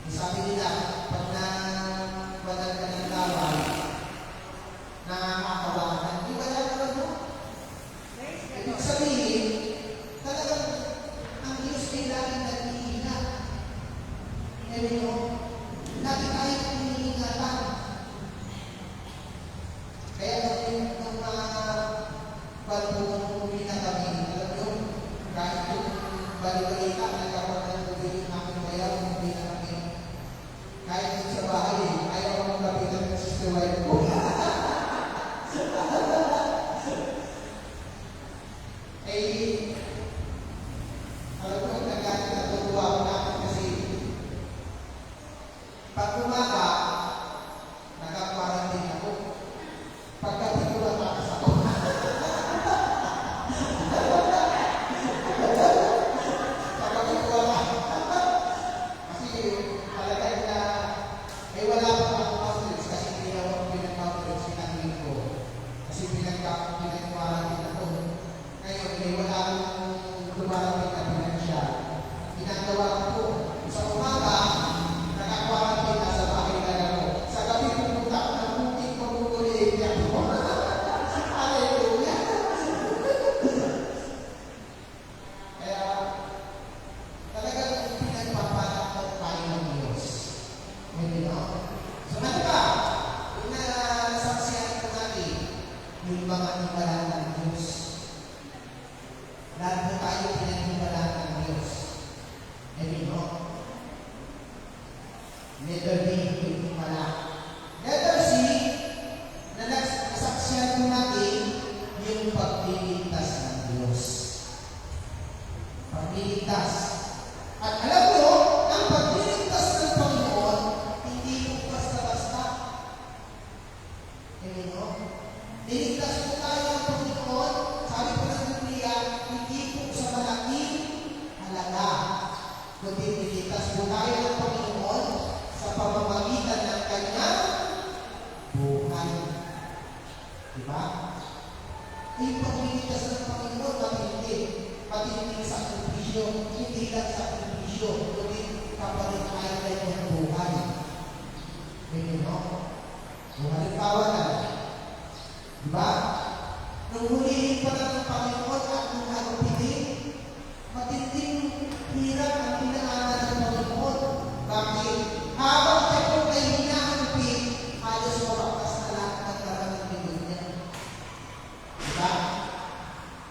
S3: Sabi nila, pag nawalan ka ng laway, nakakawakan. Di ba yan naman mo? Ibig sabihin, talagang ang Diyos ay laging nag-iinga. Ngayon mo, lagi tayo iniingatan. Kaya nung bagong pumili na kami, alam nyo, kahit yung balik-balita, nagkaroon ng tubig yung aking bayaw, hindi na kami. Kahit sa bahay, ayaw akong kapitan ng sister wife ko. Pag umaga, naka-quarantine ako. Paggabi ko lang ako. Paggabi ko lang. Kasi talaga na, wala pa ako pastorits kasi pinag-pastorits pinag-pastorits ko. Kasi pinag-quarantine ako. Ngayon, wala akong lumarating na pinag-siya. Ginagawa ko sa umaga, naka-quarantine na sa bahay na ako. Sa gabi pupunta ako ng butik, magugulit ako. Hallelujah! Kaya, talagang pinagpapanak tayo ng Diyos. Hindi no? So, ano ba? Yung nasaksiyan ko natin, yung mga ibalan ng Diyos. Lahat na tayo pinag-ibalan ng Diyos. Hindi no? Letter B, yung pala. Letter C, na nasaksiyan ko natin, yung pagliligtas ng Diyos. Pagliligtas. At alam nyo, ang pagliligtas ng Panginoon, hindi po basta-basta. Hindi no? Niligtas po tayo ng Panginoon, sabi po ng Biblia, hindi po sa malaking halaga. Kundi niligtas po tayo ng Panginoon sa pamamagitan ng kanyang buhay. Diba? Yung pagliligtas ng Panginoon, matindi sa sakripisyo, hindi lang sakripisyo, kundi kapalit tayo ng kanyang buhay. Hindi no? Kung halimbawa na, diba? Nung hulihin pa lang ng Panginoon at nung halupitin, matinding hirap ang pinaanan ng Panginoon. Bakit? Habang siya po ay hinahalupin, halos mawakas na lahat ng nararamdaman niya. Diba?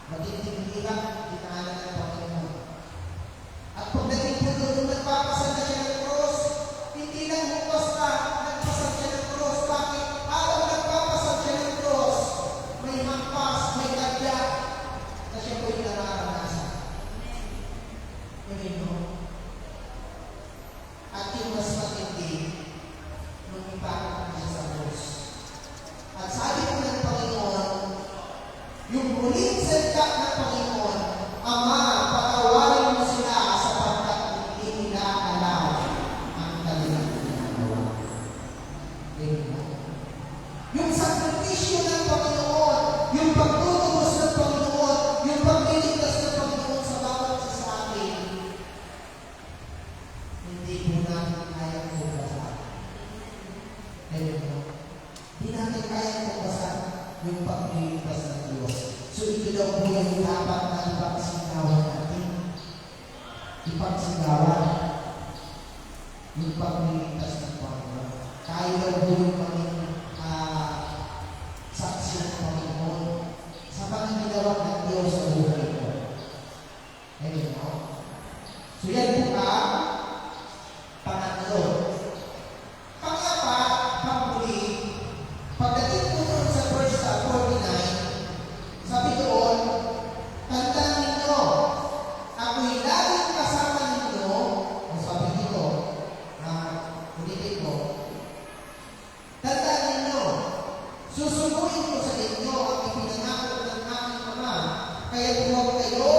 S3: Matinding hirap ang pinaanan ng Panginoon. At pagdating po doon, nagpapasal na siya ng cross, hindi lang hukas na nagpasal siya ng cross. Bakit? Habang nagpapasal siya ng cross, may hampas, may kadya, na siya po'y nararanasan. Hindi no? At yung mas matindi, nung ipakita siya sa cross. At sabi ko ng Panginoon, yung huling salita ng Panginoon, Ama, patawarin mo sila sapagkat hindi nila alam ang kanilang ginagawa. Hindi no? Yung sakripisyo ng Panginoon, yung pagtutubos ng Panginoon, yung pagliligtas ng Panginoon sa bawat isa sa atin, hindi po natin kayang bukasan. Hindi natin kayang bukasan yung pagliligtas ng Diyos. So ito daw po yung dapat na ipagsigawan natin. Ipagsigawan yung pagliligtas ng Panginoon. Tayo daw po yung maging saksi ng Panginoon sa mga ginawa ng Diyos sa buhay ko. Ayun, no? So yan po pangatlo. Pang-apat, panghuli, pagdating po doon sa verse 49, sabi doon, tandaan ninyo, ako'y laging kasama ninyo, ang sabi dito, ulitin ko, tandaan ninyo, susunurin ko sa inyo ang ipinangako ng aking Ama, kaya huwag kayo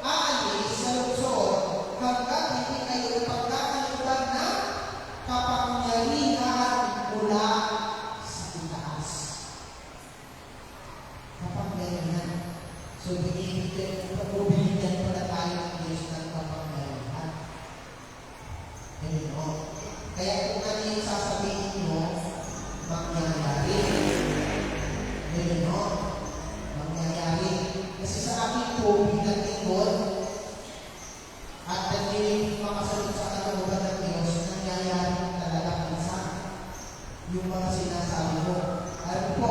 S3: aalis sa lungsod hanggat hindi kayo ipagkakalitan na kapangyarihan mula sa itaas. Kapangyarihan. So, binibigyan pala tayo ng Diyos ng kapangyarihan. Ganun, no? Kaya kung ano yung sasabihin mo, mangyayari. Ganun, no? Mangyayari. Kasi sa akin po, bilang lingkod, at naging makasunod sa kalooban ng Diyos, nangyayari talaga minsan yung mga sinasabi mo. Alam po,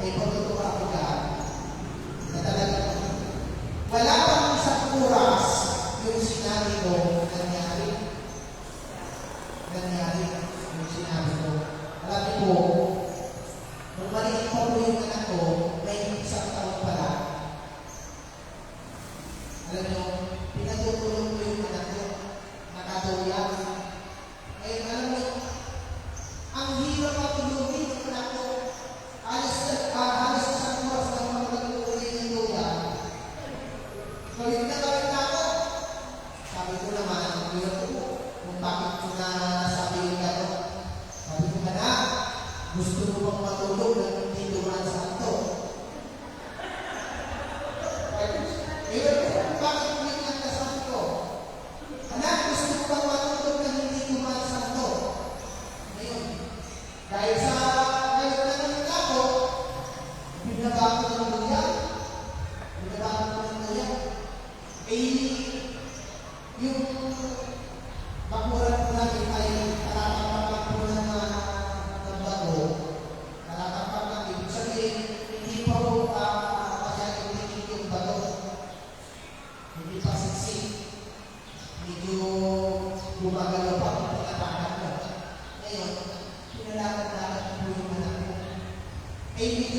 S3: may pagtuturo ako dyan, na talagang wala pang isang oras yung sinabi ko nangyari. Nangyari yung sinabi ko. Alam niyo po, nung maliit pa po yung anak ko, may isang taon pala. Alam niyo, pinatutulong ko yung anak ko, nakatuya. Ngayon, alam niyo,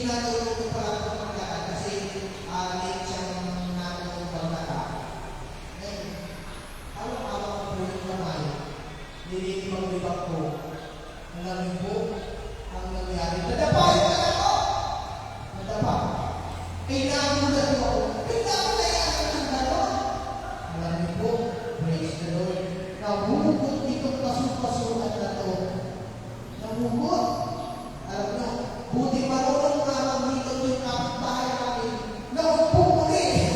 S3: tinatulog ko pala ito maglaan kasi late siyang natulog ng nata. Ngayon, araw-araw ko po yung kamay, nililibang-libang ko. Alam niyo po, ang nangyari. Nadapa yung anak ko! Nadapa. Nagulat ko ako. Kailangan ng gano'n. Alam niyo po, praise the Lord. Nahugot ditong paso-pasuan na to. Nahugot. Alam niyo, buti marunong na dito yung kapitbahay namin. Naupo muli.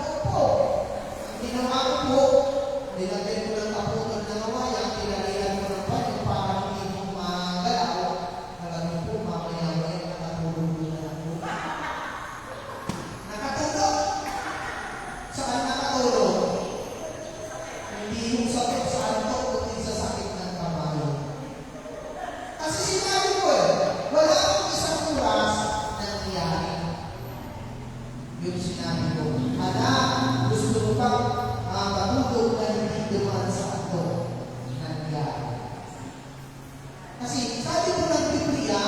S3: Naupo. Ang ginawa ko po, nilagay ko ng kapunan na nawaya, tinalihan ko ng panyo para hindi mo magalaw. Alam niyo po, mamaya-maya nakatulog na lang po. Nakatulog. Saan nakatulog? Hindi yung sakit sa anto, kundi sa sakit ng kamay. Kasi sinabi ko wala akong isang oras na nangyari. Yung sinabi ko, gusto mo bang matulog na hindi dumaan sa anto? Nangyari. Kasi sabi ko ng Biblia,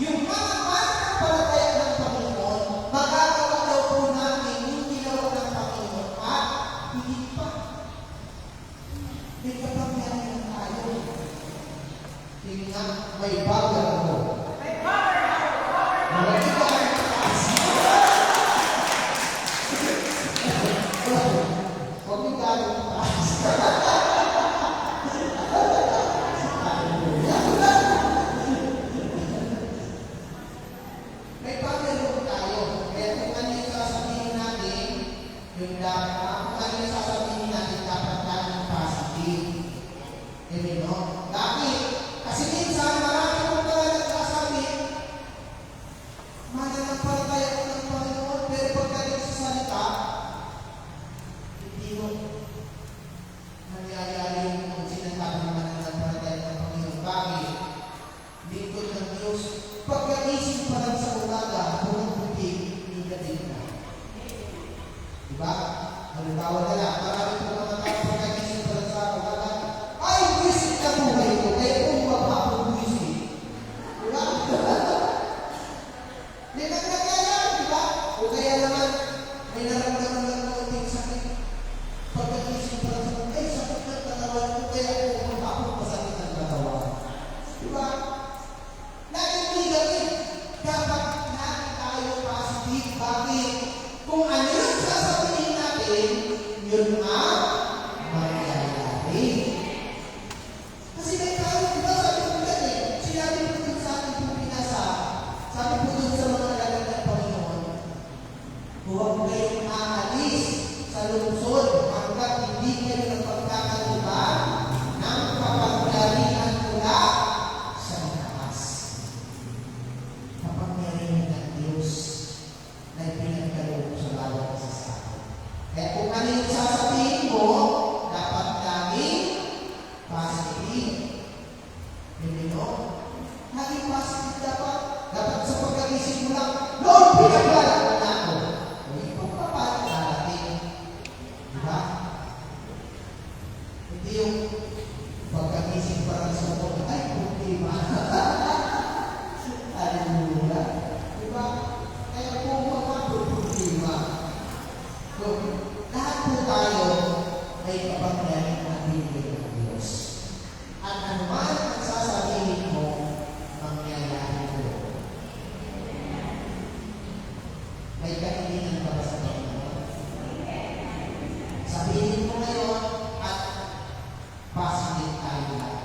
S3: yung mga mananampalataya ng Panginoon, magagawa daw po natin yung ginawa ng Panginoon at higit pa. May kapangyarihan tayo. Tingnan nga, may bagal ako. May bagal ako! Huwag yung gano'ng taas. May paglalong tayo. Kaya kung ano yung sasabihin natin, yung dapat, kung ano yung sasabihin natin, dapat natin positive. Amen, no? Bakit? Kasi minsan, marami kong mga nagsasabi, mananampalataya ko ng Panginoon, pero pagdating sa salita, hindi mo nangyayari yung sinasabi ng mananampalataya ng Panginoon. Bakit? Lingkod ng Diyos. Pagkagising pa lang sa umaga, buong buti, negative na. Diba? Halimbawa na lang, marami po mga tao pagkagising pa lang sa umaga, ay, visit na buhay ko, kaya kung mapapabuisit. Diba? Hindi na nangyayari, diba? O kaya naman, may naramdaman lang konting sakit. Pagkagising pa lang sa umaga, ay, sakit ng katawan ko, kaya kung mapapasakit ng katawan. Diba? Nagigilagin, dapat natin tayo positive. Bakit? Kung ano yung sasabihin natin, yun ang mangyayari. Kasi may tao, diba sabi ko yan sinabi po dun sa ating Pilipinas, sabi po dun sa mga alagang ng Panginoon, huwag kayong aalis sa lungsod hanggat hindi kayo nagpagkakaliban ng kapangyarihan mula sa itaas. Kapangyarihan ng Diyos na ipinagkaloob sa bawat isa sa atin. Kaya kung ano yung sasabihin mo, dapat laging positive. Hindi mo? Laging positive dapat. Dapat sa pagkagising mo lang, Lord, pinaglalak mo na ako. Hindi po pa paano darating. Diba? Hindi yung pagkagising pa lang sa mga, ay, problema. Hallelujah. Diba? Kaya po problema. So, lahat po tayo ay kapangyarihan na binigay ng Diyos. At anuman ang sasabihin mo, mangyayari ko. May kahilingan para sa Panginoon. Sabihin mo ngayon at positive tayo lang.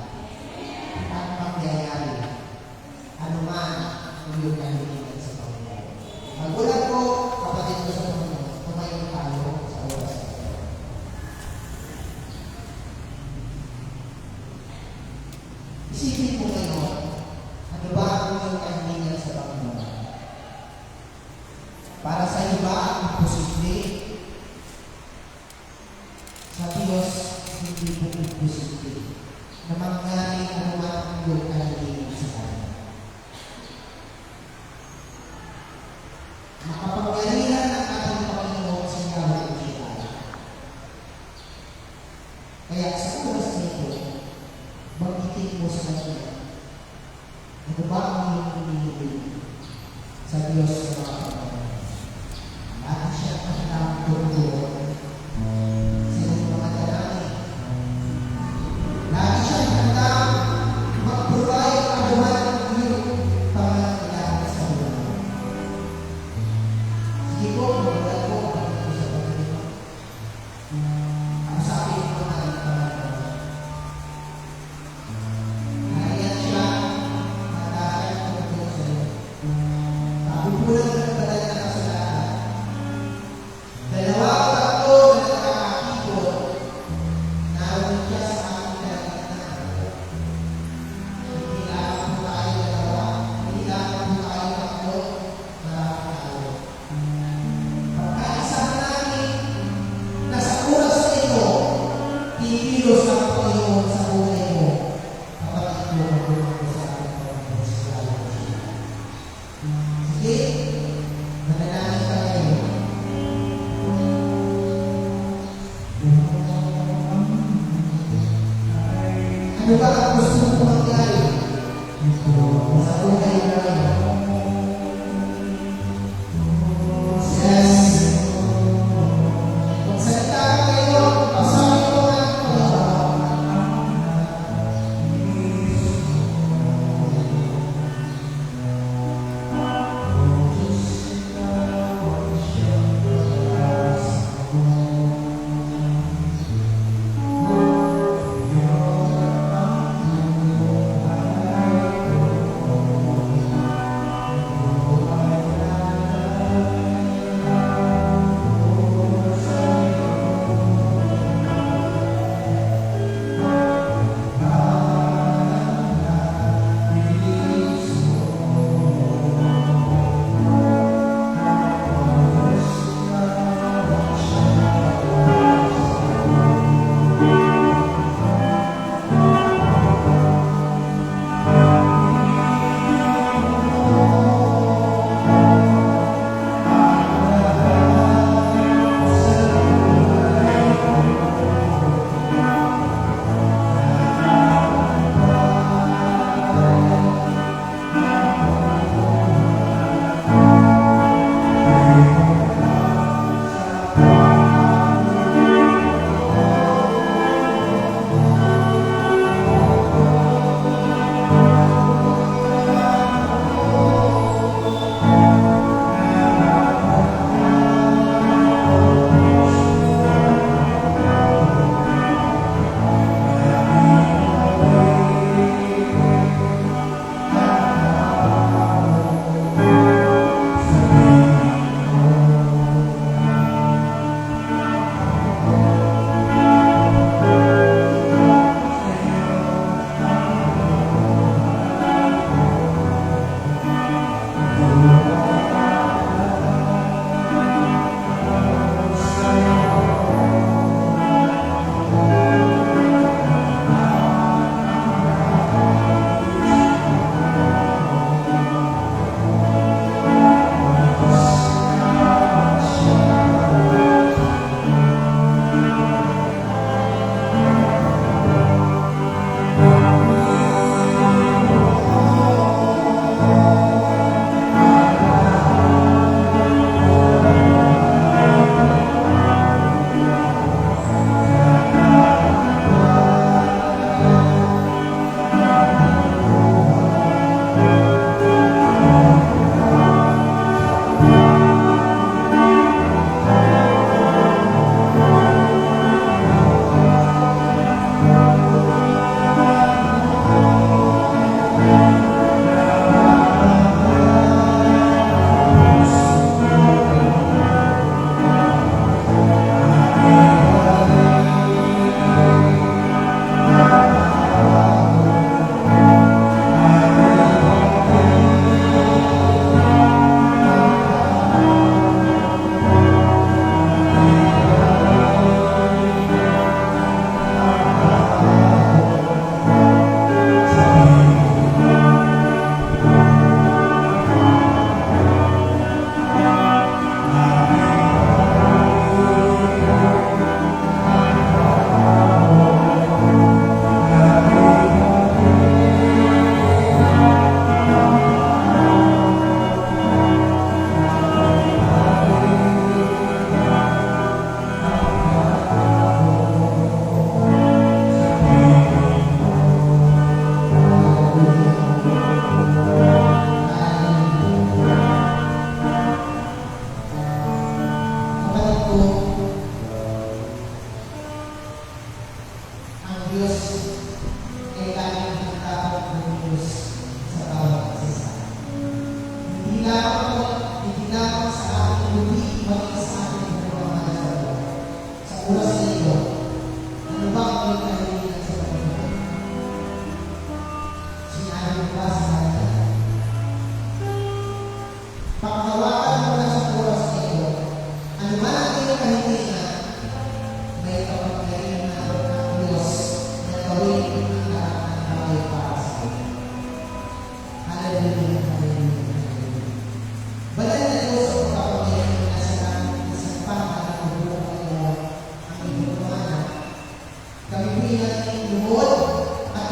S3: At mangyayari. Anuman ang iyong kahilingan sa Panginoon. Magulat ko, kapatid ko sa Panginoon, tumayo tayo sa oras. Isipin mo ngayon, ano ba ang iyong kahilingan sa Panginoon? Para sa iba, ang posible. Sa Diyos, hindi po posible. Na mangyari ano man ang iyong kahilingan sa Kanya. Makapangyarihan ang ating Panginoon sa Yahweh ang Shai. Kaya sa oras nito, magiting mo sa Kanya. Ano ba ang iyong pinili? sa Diyos ng mga Panginoon. Lagi siya kanilang tutulong sa inyong mga dalangin. Lagi siya handang mag-provide ang buwan ng iyong pangangailangan sa buwan. Sige po, magulat po ang Panginoon sa Panginoon. Ang sabi ko ng Panginoon, nariyan siya na dahil tumutulong sa iyo. Napupulang ka ng balay na kasalanan. Dalawa o tatlo na nakakakipot, naroon siya sa aking kalagitnaan. Hindi lamang po tayo dalawa, hindi lamang po tayo tatlo, marami tayo. Pagkaisama namin na sa oras na ito, kikilos ang Panginoon sa buhay mo. Kapatid mo, magulong ko sa ating Panginoon sa layo siya. Sige, manalangin ka ngayon. Ano ba ang gusto mo mangyari sa buhay mo ngayon? Yes. Magsalita ka ngayon, pasabi mo ang Panginoon.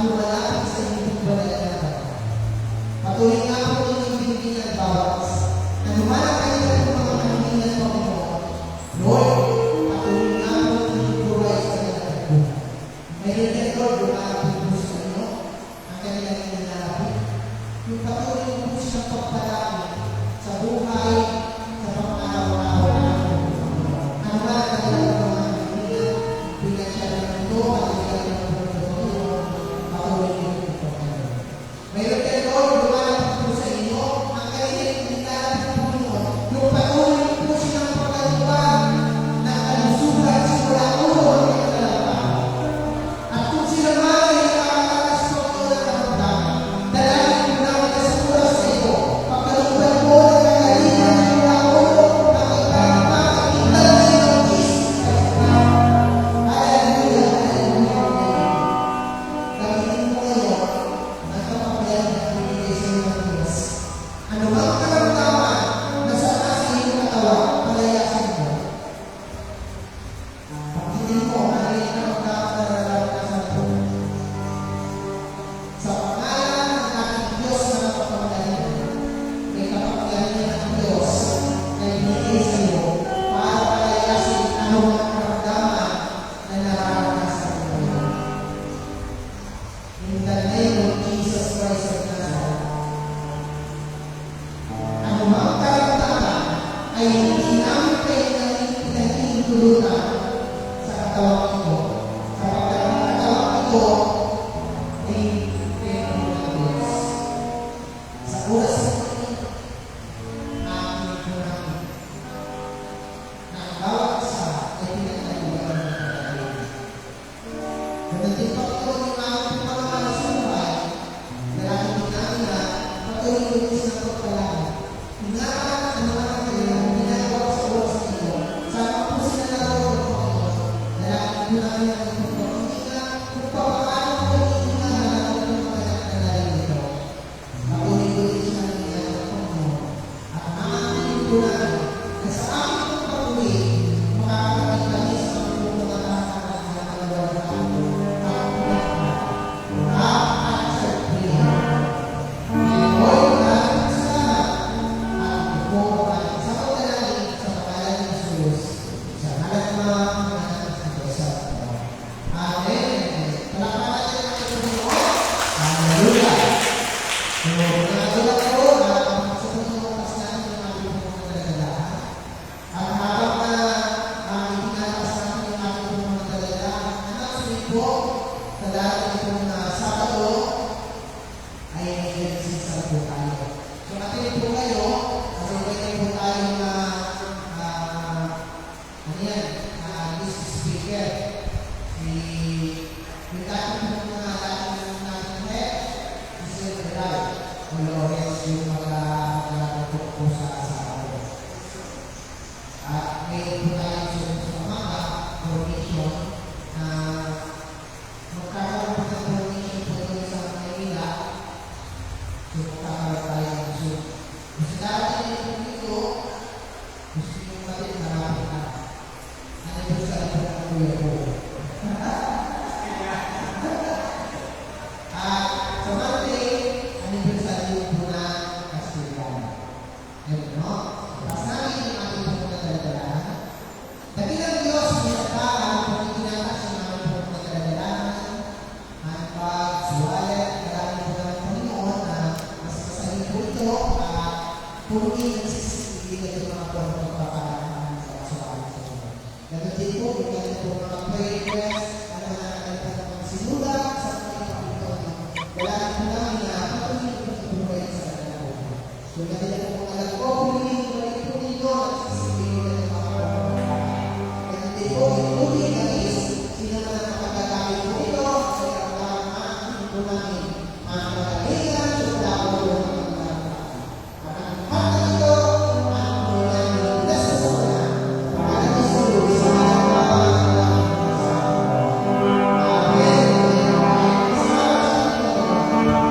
S3: lumalapit sa inyong banal na bahay. Patuloy nga po inyong binigyan ng bawas na lumalapit kayo ng mga kahilingan ng Panginoon. Lord, patuloy nga po inyong buhay sa kanilang buhay. Ngayon din, Lord, lumalapit po sa inyo ang kanilang nilalapit. Yung patuloy po siyang pagpalapit sa buhay, sa pang-araw-araw na ang mga kanilang mga kahilingan, bilang siya ng mundo, at bilang ng Panginoon, patuloy po ito. Ngayon din, Lord, lumalapit po sa inyo ang kanilang nilalapit ng Panginoon. Yung patuloy po silang pagkaliwan ng kalusugan simula ulo hanggang kalalaman. At kung sila man ay nakakaranas po ito ng karamdaman, dalangin po namin na sa oras sa iyo, pagkaluban po ng kagalingan simula ulo hanggang kalalaman, in the name of Jesus Christ. Hallelujah, hallelujah. Gamitin mo ngayon ang kapapayag na binigay sa iyo ng Diyos. Ano mang karamdaman na sa iyong katawan, palayasin mo. Pagkitin mo ang iyong karamdaman na nararamdaman sa buhay. Sa pangalan ng ating Diyos na napapagalingan, may kapapagalingan ng Diyos na ibigay sa iyo para palayasin ang mga karamdaman na nararamdaman sa buhay. In the name of Jesus Christ of Nazareth, ang mga karamdaman ay hindi namin kayo pinahihintulutan sa katawan ito. Sapagkat ang katawan ito ay templo ng Diyos. Sa oras na ito, aking namin na ang bawat isa ay pinagkaibigan ng kagalingan. Ganun din Panginoon yung aming pangalaman sa buhay, dalangin namin na patuloy ko sa pagpalala. Ingatan ang mga kailangan ginagawa sa oras na ito. Sama po sila na ito, Panginoon. Dalangin po namin ang inyong pag-iingat kung paano po iingahan ang inyong mga nagdalangin ito. Patuloy ko din siya ng iyong Panginoon. At aangatin po namin na sa aming pagpatuloy, makakarating kami sa mga nakakaroon ng kalawalhan at answer prayer. Lord, maraming salamat at ito ay isang panalangin sa pangalan ni Jesus. Sa ngalan ng mga anak ng Diyos at Panginoon. Amen. Palakpakan natin ang ating Panginoon. Hallelujah. So, nagagulat ko na sa pagkakas natin ng ating Panginoon na nagdadaan. At habang itinatas natin yung ating Panginoon na nagdadaan, announcement po sa darating pong Sabado ay nag-exist po tayo. So, natin po kayo, kasi pwede po tayo na guest speaker. Yung dating po mga dating natin head, si Sir Ray, o Lawrence, yung mag-aaral po sa Sabado. At ngayon po tayo sa mga formation na magkakaroon po ng formation po doon sa Manila. So, magkakaroon tayo ng Zoom. Kasi darating po dito, gusto nyo pa rin marami na. Ano po sa ito ng kuya ko? At sa Monday, ano po sa ito po na Castellano. Yun, no? Tapos namin yung ating po na daladalaan. Dakilang Diyos, may sakaan, kung itinakas yung ating po na daladalaan, handbag, wallet, marami po ng Panginoon na mas masahin po ito at puri nagsisibigay ng mga po ng pagpapalaan sa kasukaan sa inyo. Ganun din po, yung ganun po mga prayer request, ano na nakalitan ng mga sinulat sa mga Panginoon. Dalangin po namin na patuloy po sa buhay sa kanilang buhay. So, ganun po mga alam ko, puri po ninyo at sisibigay ng mga pagpapalaan. Ganun din po, yung puri na is, sino man ang nakagagamit po ito, sa kailangan po namin, mga kagalingan, so dapat po ng mga at ang ito, ang po namin, bless us all na, para ni Jesus, sa mga Amen. Salamat sa Panginoon.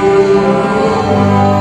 S3: Amen.